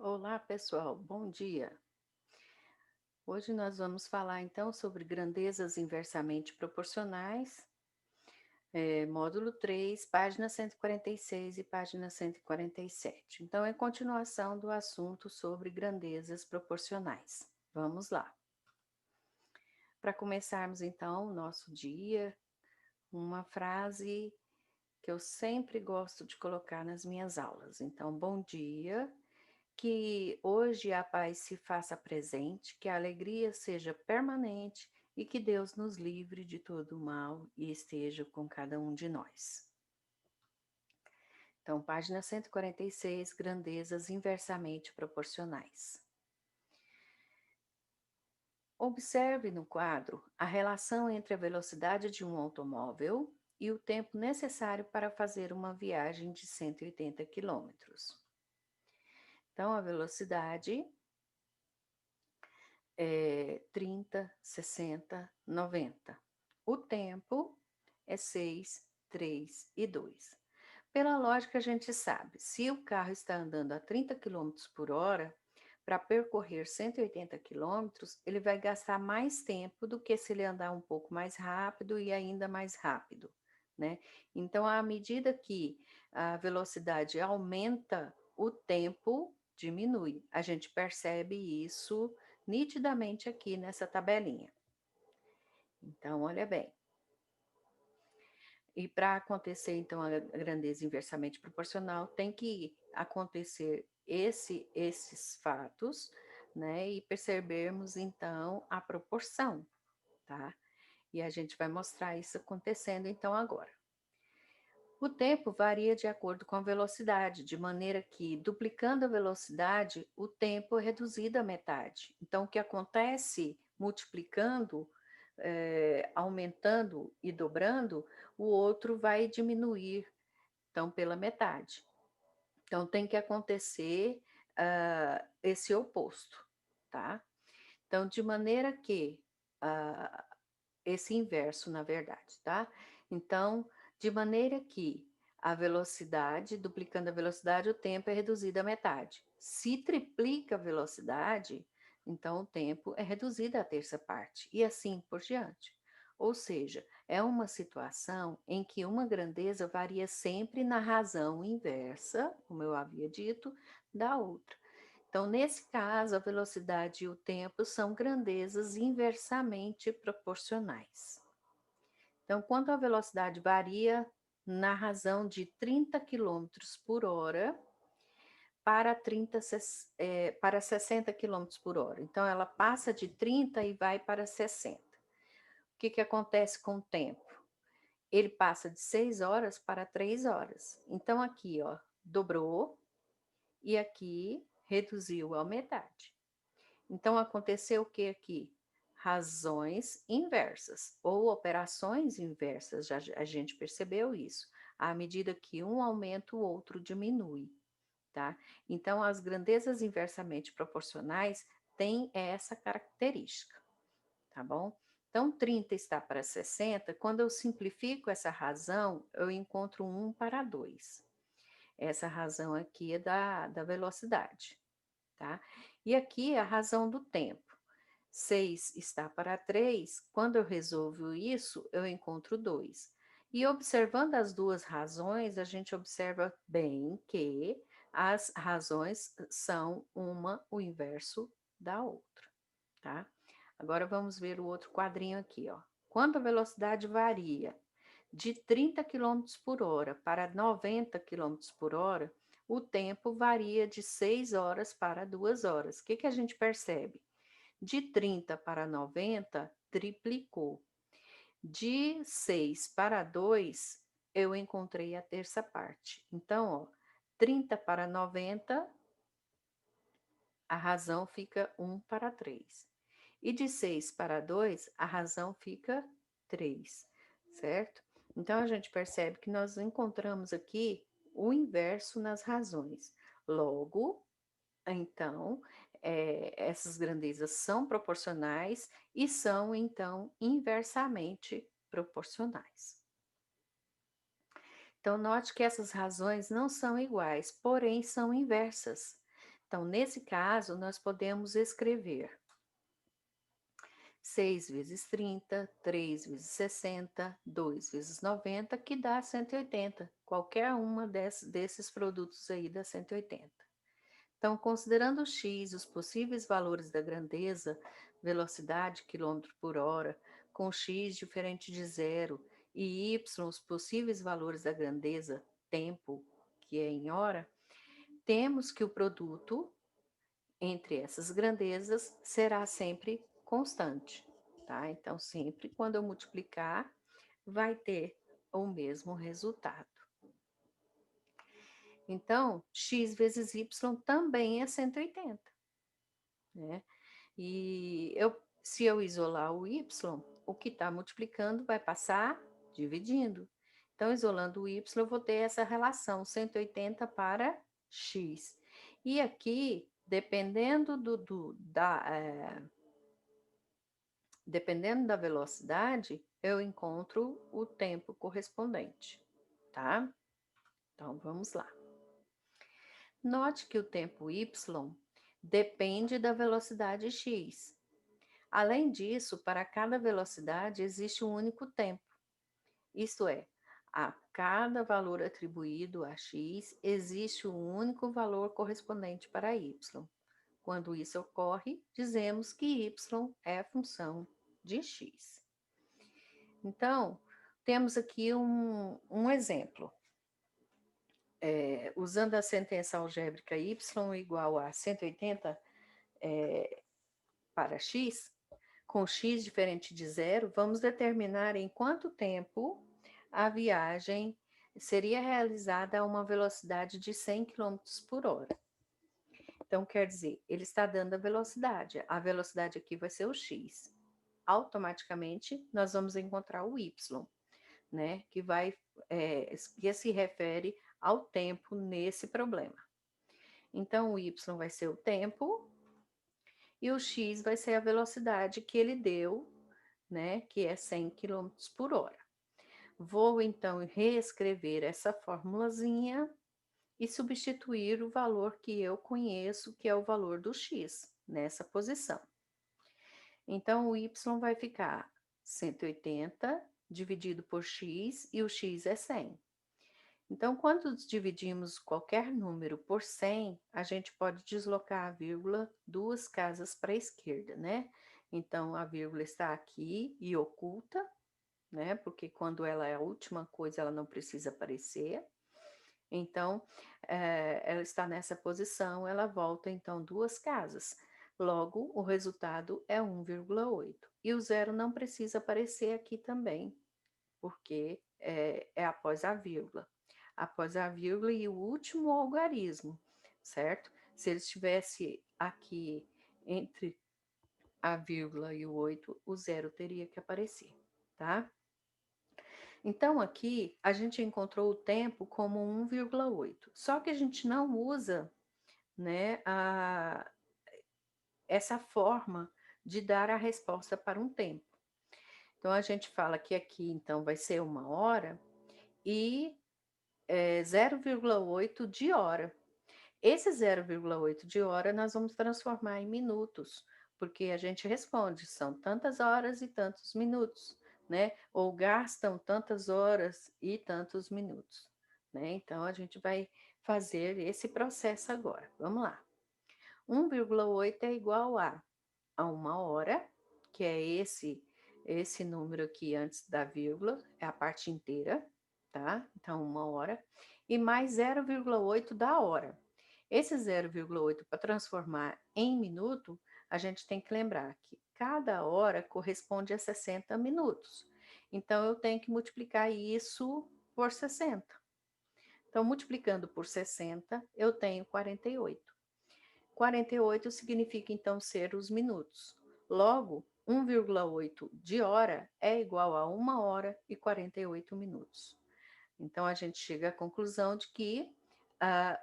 Olá, pessoal, bom dia. Hoje nós vamos falar então sobre grandezas inversamente proporcionais, módulo 3, página 146 e página 147. Então, é continuação do assunto sobre grandezas proporcionais. Vamos lá. Para começarmos então o nosso dia, uma frase que eu sempre gosto de colocar nas minhas aulas. Então, bom dia. Que hoje a paz se faça presente, que a alegria seja permanente e que Deus nos livre de todo o mal e esteja com cada um de nós. Então, página 146, grandezas inversamente proporcionais. Observe no quadro a relação entre a velocidade de um automóvel e o tempo necessário para fazer uma viagem de 180 quilômetros. Então, a velocidade 30, 60, 90. O tempo é 6, 3 e 2. Pela lógica, a gente sabe, se o carro está andando a 30 quilômetros por hora, para percorrer 180 quilômetros, ele vai gastar mais tempo do que se ele andar um pouco mais rápido e ainda mais rápido, né? Então, à medida que a velocidade aumenta, o tempo diminui. A gente percebe isso nitidamente aqui nessa tabelinha. Então, olha bem. E para acontecer, então, a grandeza inversamente proporcional, tem que acontecer esses fatos, né? E percebermos, então, a proporção, tá? E a gente vai mostrar isso acontecendo, então, agora. O tempo varia de acordo com a velocidade, de maneira que, duplicando a velocidade, o tempo é reduzido à metade. Então, o que acontece multiplicando, aumentando e dobrando, o outro vai diminuir, então, pela metade. Então, tem que acontecer esse oposto, tá? Então, de maneira que ah, esse inverso, na verdade, tá? Então, de maneira que a velocidade, duplicando a velocidade, o tempo é reduzido à metade. Se triplica a velocidade, então o tempo é reduzido à terça parte, e assim por diante. Ou seja, é uma situação em que uma grandeza varia sempre na razão inversa, como eu havia dito, da outra. Então, nesse caso, a velocidade e o tempo são grandezas inversamente proporcionais. Então, quando a velocidade varia na razão de 30 quilômetros por hora para, para 60 quilômetros por hora. Então, ela passa de 30 e vai para 60. O que acontece com o tempo? Ele passa de 6 horas para 3 horas. Então, aqui, ó, dobrou e aqui reduziu a metade. Então, aconteceu o que aqui? Razões inversas ou operações inversas, já a gente percebeu isso. À medida que um aumenta, o outro diminui, tá? Então, as grandezas inversamente proporcionais têm essa característica, tá bom? Então, 30 está para 60, quando eu simplifico essa razão, eu encontro 1 para 2. Essa razão aqui é da velocidade, tá? E aqui a razão do tempo. 6 está para 3, quando eu resolvo isso, eu encontro 2. E observando as duas razões, a gente observa bem que as razões são uma o inverso da outra, tá? Agora vamos ver o outro quadrinho aqui, ó. Quando a velocidade varia de 30 quilômetros por hora para 90 quilômetros por hora, o tempo varia de 6 horas para 2 horas. O que a gente percebe? De 30 para 90, triplicou. De 6 para 2, eu encontrei a terça parte. Então, ó, 30 para 90, a razão fica 1 para 3. E de 6 para 2, a razão fica 3, certo? Então, a gente percebe que nós encontramos aqui o inverso nas razões. Logo, então, essas grandezas são proporcionais e são, então, inversamente proporcionais. Então, note que essas razões não são iguais, porém são inversas. Então, nesse caso, nós podemos escrever 6 vezes 30, 3 vezes 60, 2 vezes 90, que dá 180. Qualquer uma desses produtos aí dá 180. Então, considerando x, os possíveis valores da grandeza, velocidade, quilômetro por hora, com x diferente de zero, e y, os possíveis valores da grandeza, tempo, que é em hora, temos que o produto entre essas grandezas será sempre constante, tá? Então, sempre quando eu multiplicar, vai ter o mesmo resultado. Então, x vezes y também é 180, né? E se eu isolar o y, o que está multiplicando vai passar dividindo. Então, isolando o y, eu vou ter essa relação 180 para x. E aqui, dependendo da velocidade, eu encontro o tempo correspondente, tá? Então, vamos lá. Note que o tempo y depende da velocidade x. Além disso, para cada velocidade existe um único tempo, isto é, a cada valor atribuído a x existe um único valor correspondente para y. Quando isso ocorre, dizemos que y é função de x. Então, temos aqui um exemplo. Usando a sentença algébrica y igual a 180 para x, com x diferente de zero, vamos determinar em quanto tempo a viagem seria realizada a uma velocidade de 100 km por hora. Então, quer dizer, ele está dando a velocidade aqui vai ser o x. Automaticamente, nós vamos encontrar o y, né, que se refere ao tempo nesse problema. Então, o y vai ser o tempo e o x vai ser a velocidade que ele deu, né, que é 100 km por hora. Vou, então, reescrever essa formulazinha e substituir o valor que eu conheço, que é o valor do x, nessa posição. Então, o y vai ficar 180 dividido por x, e o x é 100. Então, quando dividimos qualquer número por 100, a gente pode deslocar a vírgula 2 casas para a esquerda, né? Então, a vírgula está aqui e oculta, né? Porque quando ela é a última coisa, ela não precisa aparecer. Então, ela está nessa posição, ela volta, então, 2 casas. Logo, o resultado é 1,8. E o zero não precisa aparecer aqui também, porque é após a vírgula. Após a vírgula e o último algarismo, certo? Se ele estivesse aqui entre a vírgula e o 8, o zero teria que aparecer, tá? Então, aqui, a gente encontrou o tempo como 1,8. Só que a gente não usa, né, essa forma de dar a resposta para um tempo. Então, a gente fala que aqui, então, vai ser 1 hora e 0,8 de hora. Esse 0,8 de hora nós vamos transformar em minutos, porque a gente responde, são tantas horas e tantos minutos, né? Ou gastam tantas horas e tantos minutos, né? Então, a gente vai fazer esse processo agora. Vamos lá. 1,8 é igual a 1 hora, que é esse número aqui antes da vírgula, é a parte inteira, tá? Então, 1 hora, e mais 0,8 da hora. Esse 0,8 para transformar em minuto, a gente tem que lembrar que cada hora corresponde a 60 minutos. Então, eu tenho que multiplicar isso por 60. Então, multiplicando por 60, eu tenho 48. 48 significa, então, ser os minutos. Logo, 1,8 de hora é igual a 1 hora e 48 minutos. Então, a gente chega à conclusão de que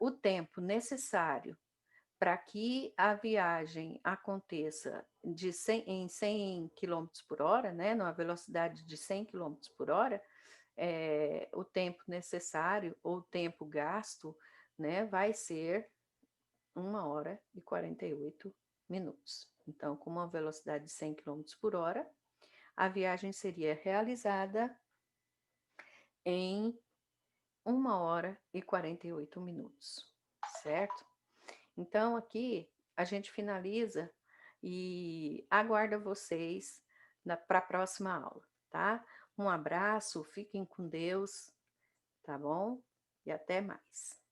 o tempo necessário para que a viagem aconteça em 100 km por hora, né, numa velocidade de 100 km por hora, o tempo necessário ou o tempo gasto, né, vai ser 1 hora e 48 minutos. Então, com uma velocidade de 100 quilômetros por hora, a viagem seria realizada em 1 hora e 48 minutos, certo? Então, aqui a gente finaliza e aguardo vocês para a próxima aula, tá? Um abraço, fiquem com Deus, tá bom? E até mais.